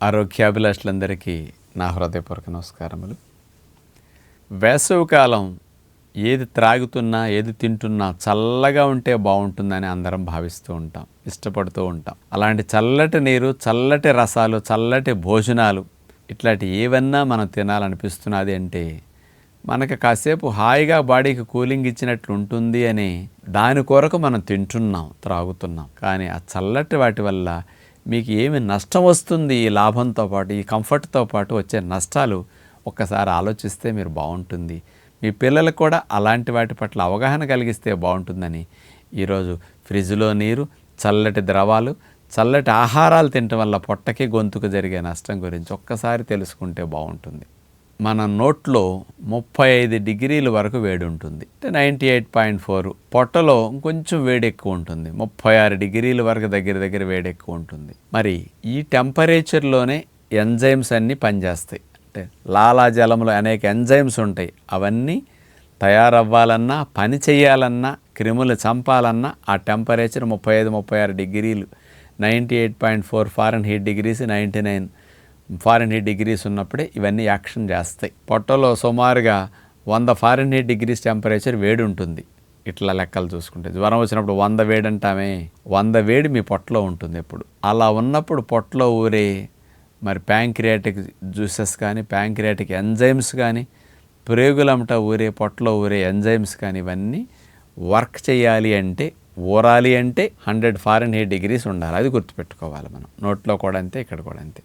ఆరోగ్యాభిలాషులందరికీ నా హృదయపూర్వక నమస్కారములు. వేసవికాలం ఏది త్రాగుతున్నా ఏది తింటున్నా చల్లగా ఉంటే బాగుంటుందని అందరం భావిస్తూ ఉంటాం, ఇష్టపడుతూ ఉంటాం. అలాంటి చల్లటి నీరు, చల్లటి రసాలు, చల్లటి భోజనాలు ఇట్లాంటి ఏవన్నా మనం తినాలనిపిస్తున్నది అంటే మనకు కాసేపు హాయిగా బాడీకి కూలింగ్ ఇచ్చినట్లు ఉంటుంది అని దాని కొరకు మనం తింటున్నాం, త్రాగుతున్నాం. కానీ ఆ చల్లటి వాటి వల్ల మీకు ఏమి నష్టం వస్తుంది, ఈ లాభంతో పాటు ఈ కంఫర్ట్తో పాటు వచ్చే నష్టాలు ఒక్కసారి ఆలోచిస్తే మీరు బాగుంటుంది. మీ పిల్లలకు కూడా అలాంటి వాటి పట్ల అవగాహన కలిగిస్తే బాగుంటుందని ఈరోజు ఫ్రిడ్జ్లో నీరు, చల్లటి ద్రవాలు, చల్లటి ఆహారాలు తినటం వల్ల పొట్టకి గొంతుకు జరిగే నష్టం గురించి ఒక్కసారి తెలుసుకుంటే బాగుంటుంది. మన నోట్లో 35 డిగ్రీల వరకు వేడి ఉంటుంది, 98.4. పొట్టలో కొంచెం వేడి ఎక్కువ ఉంటుంది, 36 డిగ్రీల వరకు దగ్గర వేడి ఎక్కువ ఉంటుంది. మరి ఈ టెంపరేచర్లోనే ఎంజైమ్స్ అన్నీ పనిచేస్తాయి. అంటే లాలాజలంలో అనేక ఎంజైమ్స్ ఉంటాయి. అవన్నీ తయారవ్వాలన్నా, పని చేయాలన్నా, క్రిములు చంపాలన్నా ఆ టెంపరేచర్ 35-36 డిగ్రీలు, 98.4 ఫారెన్హీట్ డిగ్రీస్, 99 ఫారెన్హీట్ డిగ్రీస్ ఉన్నప్పుడే ఇవన్నీ యాక్షన్ చేస్తాయి. పొట్టలో సుమారుగా 100 ఫారెన్హీట్ డిగ్రీస్ టెంపరేచర్ వేడి ఉంటుంది. ఇట్లా లెక్కలు చూసుకుంటే జ్వరం వచ్చినప్పుడు 100 వేడి అంటామే, 100 వేడి మీ పొట్టలో ఉంటుంది ఎప్పుడు. అలా ఉన్నప్పుడు పొట్టలో ఊరే మరి ప్యాంక్రియాటిక్ జ్యూసెస్ కానీ, ప్యాంక్రియాటిక్ ఎంజైమ్స్ కానీ, ప్రేగులమట ఊరే పొట్టలో ఊరే ఎంజైమ్స్ కానీ ఇవన్నీ వర్క్ చేయాలి అంటే, ఊరాలి అంటే 100 ఫారెన్హీట్ డిగ్రీస్ ఉండాలి. అది గుర్తుపెట్టుకోవాలి మనం. నోట్లో కూడా అంతే, ఇక్కడ కూడా అంతే.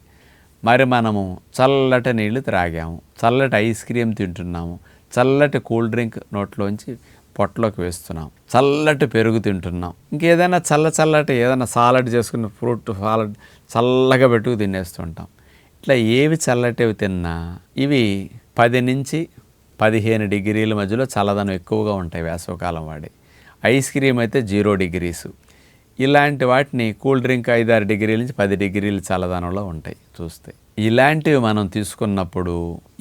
మరి మనము చల్లటి నీళ్లు త్రాగాము, చల్లటి ఐస్ క్రీమ్ తింటున్నాము, చల్లటి కూల్ డ్రింక్ నోట్లోంచి పొట్టలోకి వేస్తున్నాం, చల్లటి పెరుగు తింటున్నాం, ఇంకేదైనా చల్లటి ఏదైనా సాలడ్ చేసుకుని ఫ్రూట్ సాలడ్ చల్లగా పెట్టుకు తినేస్తుంటాం. ఇట్లా ఏవి చల్లటివి తిన్నా ఇవి 10 నుంచి 15 డిగ్రీల మధ్యలో చల్లదనం ఎక్కువగా ఉంటాయి వేసవికాలం వాడి. ఐస్ క్రీమ్ అయితే 0 డిగ్రీసు. ఇలాంటి వాటిని కూల్ డ్రింక్ 5-6 డిగ్రీల నుంచి 10 డిగ్రీల చల్లదనంలో ఉంటాయి చూస్తే. ఇలాంటివి మనం తీసుకున్నప్పుడు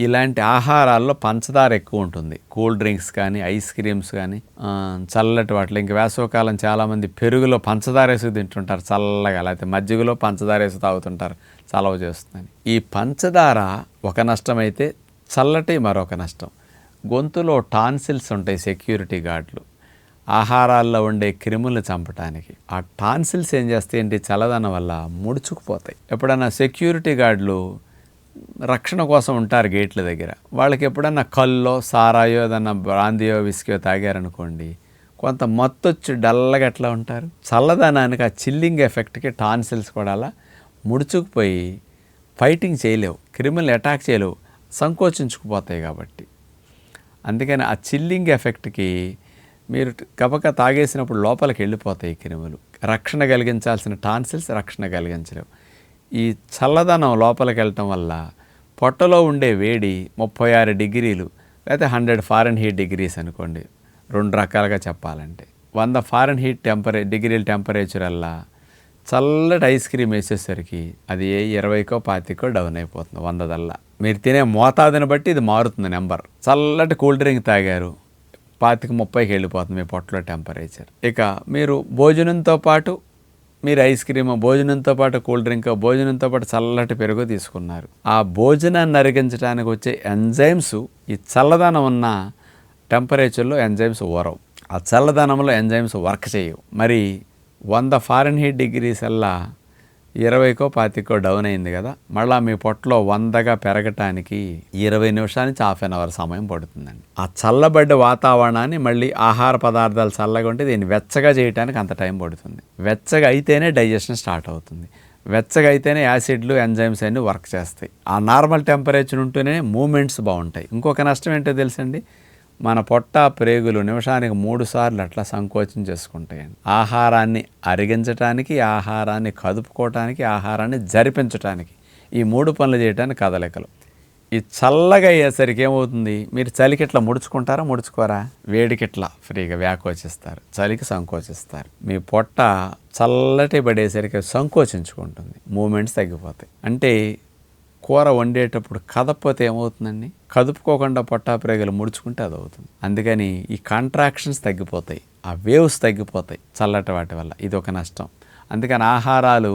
ఇలాంటి ఆహారాల్లో పంచదార ఎక్కువ ఉంటుంది. కూల్ డ్రింక్స్ కానీ, ఐస్ క్రీమ్స్ కానీ, చల్లటి వాటిలో ఇంక వేసవికాలం చాలామంది పెరుగులో పంచదార వేసి తింటుంటారు చల్లగా, లేకపోతే మజ్జిగలో పంచదార వేసి తాగుతుంటారు చలవ చేస్తుందని. ఈ పంచదార ఒక నష్టం అయితే చల్లటి మరొక నష్టం. గొంతులో టాన్సిల్స్ ఉంటాయి, సెక్యూరిటీ గార్డులు, ఆహారాల్లో ఉండే క్రిములు చంపడానికి. ఆ టాన్సిల్స్ ఏం చేస్తాయంటే చల్లదనం వల్ల ముడుచుకుపోతాయి. ఎప్పుడన్నా సెక్యూరిటీ గార్డులు రక్షణ కోసం ఉంటారు గేట్ల దగ్గర, వాళ్ళకి ఎప్పుడన్నా కల్లో, సారాయో, ఏదన్నా బ్రాందియో, విస్కీయో తాగారనుకోండి, కొంత మత్తొచ్చి డల్లగా ఎట్లా ఉంటారు. చల్లదనానికి, ఆ చిల్లింగ్ ఎఫెక్ట్కి టాన్సిల్స్ కూడా అలా ముడుచుకుపోయి ఫైటింగ్ చేయలేవు, క్రిములు అటాక్ చేయలేవు, సంకోచించుకుపోతాయి. కాబట్టి అందుకని ఆ చిల్లింగ్ ఎఫెక్ట్కి మీరు గబక తాగేసినప్పుడు లోపలికి వెళ్ళిపోతాయి క్రిములు. రక్షణ కలిగించాల్సిన టాన్సిల్స్ రక్షణ కలిగించలేవు. ఈ చల్లదనం లోపలికి వెళ్ళటం వల్ల పొట్టలో ఉండే వేడి 36 డిగ్రీలు లేకపోతే 100 ఫారెన్హీట్ డిగ్రీస్ అనుకోండి, 2 రకాలుగా చెప్పాలంటే. 100 ఫారెన్హీట్ డిగ్రీల టెంపరేచర్ వల్ల చల్లటి ఐస్ క్రీమ్ వేసేసరికి అది 20కో 25కో డౌన్ అయిపోతుంది 100 దల్లా. మీరు తినే మోతాదుని బట్టి ఇది మారుతుంది నెంబర్. చల్లటి కూల్ డ్రింక్ తాగారు, 25-30కి వెళ్ళిపోతుంది మీ పొట్టలో టెంపరేచర్. ఇక మీరు భోజనంతో పాటు మీరు ఐస్ క్రీమ్, భోజనంతో పాటు కూల్ డ్రింక్, భోజనంతో పాటు చల్లటి పెరుగు తీసుకున్నారు. ఆ భోజనాన్ని అరిగించడానికి వచ్చే ఎంజైమ్స్ ఈ చల్లదనం ఉన్న టెంపరేచర్లో ఎంజైమ్స్ ఊరవు. ఆ చల్లదనంలో ఎంజైమ్స్ వర్క్ చేయవు. మరి 100 ఫారెన్హీట్ డిగ్రీస్ అల్లా 20కో 25కో డౌన్ అయింది కదా, మళ్ళీ మీ పొట్టలో 100గా పెరగటానికి 20 నిమిషాల నుంచి హాఫ్ అన్ అవర్ సమయం పడుతుందండి. ఆ చల్లబడ్డ వాతావరణాన్ని మళ్ళీ ఆహార పదార్థాలు చల్లగా ఉంటే దీన్ని వెచ్చగా చేయడానికి అంత టైం పడుతుంది. వెచ్చగా అయితేనే డైజెషన్ స్టార్ట్ అవుతుంది. వెచ్చగా అయితేనే యాసిడ్లు, ఎంజైమ్స్ అన్నీ వర్క్ చేస్తాయి. ఆ నార్మల్ టెంపరేచర్ ఉంటేనే మూమెంట్స్ బాగుంటాయి. ఇంకొక నష్టం ఏంటో తెలుసండి, మన పొట్ట, ప్రేగులు నిమిషానికి 3 సార్లు అట్లా సంకోచం చేసుకుంటాయండి. ఆహారాన్ని అరిగించటానికి, ఆహారాన్ని కదుపుకోవటానికి, ఆహారాన్ని జరిపించటానికి, ఈ 3 పనులు చేయడానికి కదలికలు. ఈ చల్లగా అయ్యేసరికి ఏమవుతుంది, మీరు చలికి ఇట్లా ముడుచుకుంటారా, ముడుచుకోరా? వేడికిట్లా ఫ్రీగా వ్యాకోచిస్తారు, చలికి సంకోచిస్తారు. మీ పొట్ట చల్లటి పడేసరికి సంకోచించుకుంటుంది, మూమెంట్స్ తగ్గిపోతాయి. అంటే కూర వండేటప్పుడు కదపపోతే ఏమవుతుందండి, కదుపుకోకుండా పొట్టా ప్రేగులు ముడుచుకుంటే అది అవుతుంది. అందుకని ఈ కాంట్రాక్షన్స్ తగ్గిపోతాయి, ఆ వేవ్స్ తగ్గిపోతాయి చల్లటి వాటి వల్ల. ఇది ఒక నష్టం. అందుకని ఆహారాలు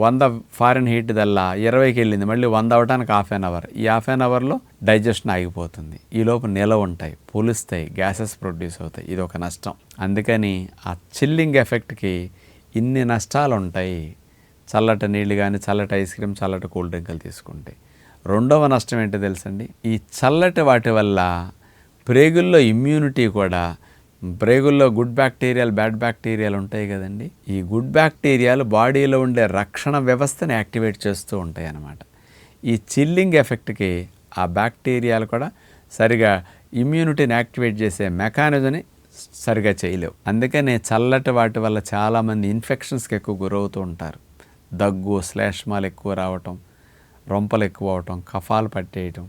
100 ఫారెన్ హీట్ దల్లా 20కి వెళ్ళింది, మళ్ళీ 100 అవ్వడానికి హాఫ్ అన్ అవర్. ఈ హాఫ్ అన్ అవర్లో డైజెషన్ ఆగిపోతుంది. ఈలోపు నిలవ ఉంటాయి, పులుస్తాయి, గ్యాసెస్ ప్రొడ్యూస్ అవుతాయి. ఇది ఒక నష్టం. అందుకని ఆ చిల్లింగ్ ఎఫెక్ట్కి ఇన్ని నష్టాలు ఉంటాయి చల్లటి నీళ్ళు కానీ, చల్లటి ఐస్ క్రీమ్, చల్లటి కూల్ డ్రింకులు తీసుకుంటే. రెండవ నష్టం ఏంటో తెలుసండి, ఈ చల్లటి వాటి వల్ల ప్రేగుల్లో ఇమ్యూనిటీ కూడా, ప్రేగుల్లో గుడ్ బ్యాక్టీరియాలు, బ్యాడ్ బ్యాక్టీరియాలు ఉంటాయి కదండి. ఈ గుడ్ బ్యాక్టీరియాలు బాడీలో ఉండే రక్షణ వ్యవస్థని యాక్టివేట్ చేస్తూ ఉంటాయి అన్నమాట. ఈ చిల్లింగ్ ఎఫెక్ట్కి ఆ బ్యాక్టీరియాలు కూడా సరిగా ఇమ్యూనిటీని యాక్టివేట్ చేసే మెకానిజంని సరిగా చేయలేవు. అందుకనే చల్లటి వాటి వల్ల చాలామంది ఇన్ఫెక్షన్స్కి ఎక్కువ గురవుతూ ఉంటారు. దగ్గు, శ్లేష్మాలు ఎక్కువ రావటం, రొంపలు ఎక్కువ అవటం, కఫాలు పట్టేయటం,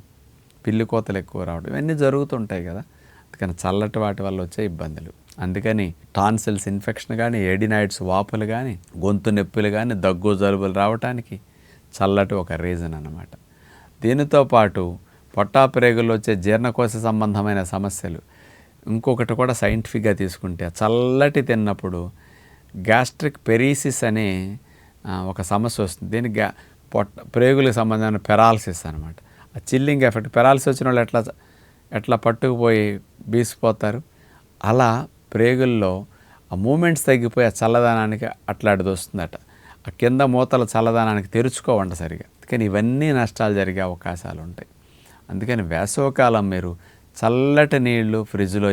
పిల్లి కోతలు ఎక్కువ రావడం, ఇవన్నీ జరుగుతుంటాయి కదా. అందుకని చల్లటి వాటి వల్ల వచ్చే ఇబ్బందులు. అందుకని టాన్సిల్స్ ఇన్ఫెక్షన్ కానీ, ఎడినాయిడ్స్ వాపులు కానీ, గొంతు నొప్పులు కానీ, దగ్గు జలుబులు రావటానికి చల్లటి ఒక రీజన్ అన్నమాట. దీనితో పాటు పొట్టా ప్రేగుల్లో వచ్చే జీర్ణకోశ సంబంధమైన సమస్యలు ఇంకొకటి కూడా సైంటిఫిక్గా తీసుకుంటే, చల్లటి తిన్నప్పుడు గ్యాస్ట్రిక్ పెరీసిస్ అనే ఒక సమస్య వస్తుంది. దీనికి ప్రేగులకు సంబంధమైన పెరాలసిస్ అనమాట. ఆ చిల్లింగ్ ఎఫెక్ట్, పెరాలసిస్ వచ్చిన వాళ్ళు ఎట్లా పట్టుకుపోయి బీసిపోతారు, అలా ప్రేగుల్లో ఆ మూమెంట్స్ తగ్గిపోయి ఆ చల్లదనానికి అట్లాంటిది వస్తుందట. ఆ కింద మూతల చల్లదనానికి తెరుచుకోవండి సరిగా. అందుకని ఇవన్నీ నష్టాలు జరిగే అవకాశాలు ఉంటాయి. అందుకని వేసవకాలం మీరు చల్లటి నీళ్లు ఫ్రిడ్జ్లో,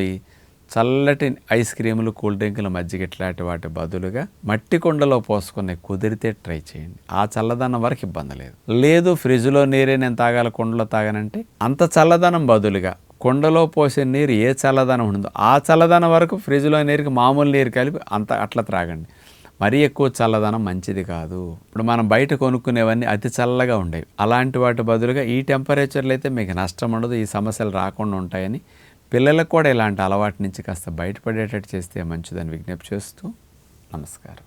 చల్లటి ఐస్ క్రీములు, కూల్ డ్రింకులు, మజ్జిగ ఇట్లాంటి వాటి బదులుగా మట్టి కుండలో పోసుకునే కుదిరితే ట్రై చేయండి. ఆ చల్లదనం వరకు ఇబ్బంది లేదు. లేదు ఫ్రిడ్జ్లో నీరే నేను తాగాలి, కుండలో తాగానంటే అంత చల్లదనం బదులుగా కుండలో పోసే నీరు ఏ చల్లదనం ఉందో ఆ చల్లదనం వరకు ఫ్రిడ్జ్లో నీరుకి మామూలు నీరు కలిపి అట్లా త్రాగండి. మరీ ఎక్కువ చల్లదనం మంచిది కాదు. ఇప్పుడు మనం బయట కొనుక్కునేవన్నీ అతి చల్లగా ఉండేవి. అలాంటి వాటి బదులుగా ఈ టెంపరేచర్లో అయితే మీకు నష్టం ఉండదు, ఈ సమస్యలు రాకుండా ఉంటాయని పిల్లలకు కూడా ఇలాంటి అలవాటు నుంచి కాస్త బయటపడేటట్టు చేస్తే మంచిదని విజ్ఞప్తి చేస్తూ నమస్కారం.